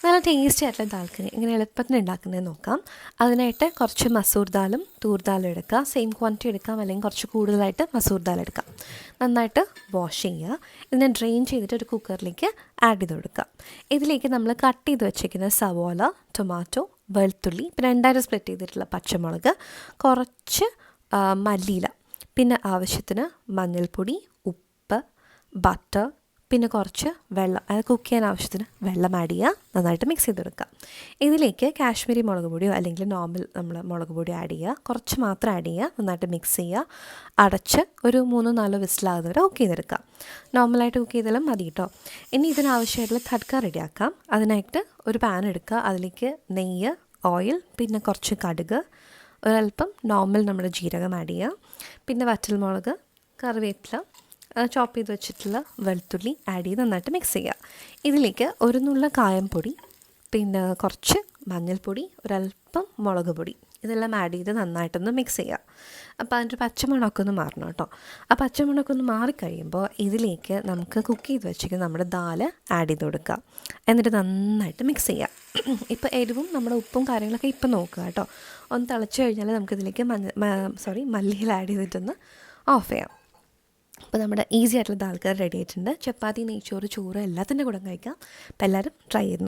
നല്ല ടേസ്റ്റി ആയിട്ടുള്ള ദാൽ കറി ഇങ്ങനെ എളുപ്പത്തിന് ഉണ്ടാക്കുന്നത് നോക്കാം. അതിനായിട്ട് കുറച്ച് മസൂർ ദാലും തൂർ ദാലും എടുക്കുക. സെയിം ക്വാണ്ടിറ്റി എടുക്കാം, അല്ലെങ്കിൽ കുറച്ച് കൂടുതലായിട്ട് മസൂർ ദാൽ എടുക്കാം. നന്നായിട്ട് വാഷ് ചെയ്യുക. ഇതിനെ ഡ്രെയിൻ ചെയ്തിട്ട് ഒരു കുക്കറിലേക്ക് ആഡ് ചെയ്ത് കൊടുക്കുക. ഇതിലേക്ക് നമ്മൾ കട്ട് ചെയ്ത് വെച്ചിരിക്കുന്ന സവോള, ടൊമാറ്റോ, വെളുത്തുള്ളി, പിന്നെ 2 സ്പ്ലിറ്റ് ചെയ്തിട്ടുള്ള പച്ചമുളക്, കുറച്ച് മല്ലിയില, പിന്നെ ആവശ്യത്തിന് മഞ്ഞൾപ്പൊടി, ഉപ്പ്, ബട്ടർ, പിന്നെ കുറച്ച് വെള്ളം, അത് കുക്ക് ചെയ്യാൻ ആവശ്യത്തിന് വെള്ളം ആഡ് ചെയ്യുക. നന്നായിട്ട് മിക്സ് ചെയ്ത് കൊടുക്കുക. ഇതിലേക്ക് കാശ്മീരി മുളക് പൊടിയോ അല്ലെങ്കിൽ നോർമൽ നമ്മൾ മുളക് പൊടിയോ ആഡ് ചെയ്യുക. കുറച്ച് മാത്രം ആഡ് ചെയ്യുക. നന്നായിട്ട് മിക്സ് ചെയ്യുക. അടച്ച് ഒരു 3-4 വിസിലാകുന്നവരെ കുക്ക് ചെയ്തെടുക്കുക. നോർമലായിട്ട് കുക്ക് ചെയ്താലും മതി കേട്ടോ. ഇനി ഇതിനാവശ്യമായിട്ടുള്ള തഡ്ക്ക റെഡിയാക്കാം. അതിനായിട്ട് ഒരു പാൻ എടുക്കുക. അതിലേക്ക് നെയ്യ്, ഓയിൽ, പിന്നെ കുറച്ച് കടുക്, ഒരല്പം നോർമൽ നമ്മുടെ ജീരകം ആഡ് ചെയ്യുക. പിന്നെ വറ്റൽമുളക്, കറിവേപ്പില, ചോപ്പ് ചെയ്ത് വെച്ചിട്ടുള്ള വെളുത്തുള്ളി ആഡ് ചെയ്ത് നന്നായിട്ട് മിക്സ് ചെയ്യുക. ഇതിലേക്ക് ഒരു നുള്ള കായംപൊടി, പിന്നെ കുറച്ച് മഞ്ഞൾപ്പൊടി, ഒരല്പം മുളക് പൊടി, ഇതെല്ലാം ആഡ് ചെയ്ത് നന്നായിട്ടൊന്ന് മിക്സ് ചെയ്യുക. അപ്പോൾ അതിൻ്റെ പച്ചമണമൊക്കെ ഒന്ന് മാറണം കേട്ടോ. ആ പച്ചമണമൊക്കെ ഒന്ന് മാറിക്കഴിയുമ്പോൾ ഇതിലേക്ക് നമുക്ക് കുക്ക് ചെയ്ത് വെച്ചിരിക്കുന്ന നമ്മുടെ ദാല് ആഡ് ചെയ്ത് കൊടുക്കുക. എന്നിട്ട് നന്നായിട്ട് മിക്സ് ചെയ്യുക. ഇപ്പോൾ എരിവും നമ്മുടെ ഉപ്പും കാര്യങ്ങളൊക്കെ ഇപ്പം നോക്കുക കേട്ടോ. ഒന്ന് തിളച്ച് കഴിഞ്ഞാൽ നമുക്കിതിലേക്ക് മല്ലിയില ആഡ് ചെയ്തിട്ടൊന്ന് ഓഫ് ചെയ്യാം. അപ്പോൾ നമ്മുടെ ഈസി ആയിട്ടുള്ള ദാൽ കറി റെഡി ആയിട്ടുണ്ട്. ചപ്പാത്തി, നെയ്ച്ചോറ്, ചോറ് എല്ലാത്തിൻ്റെ കൂടെ കഴിക്കാം. അപ്പോൾ എല്ലാവരും ട്രൈ ചെയ്ത്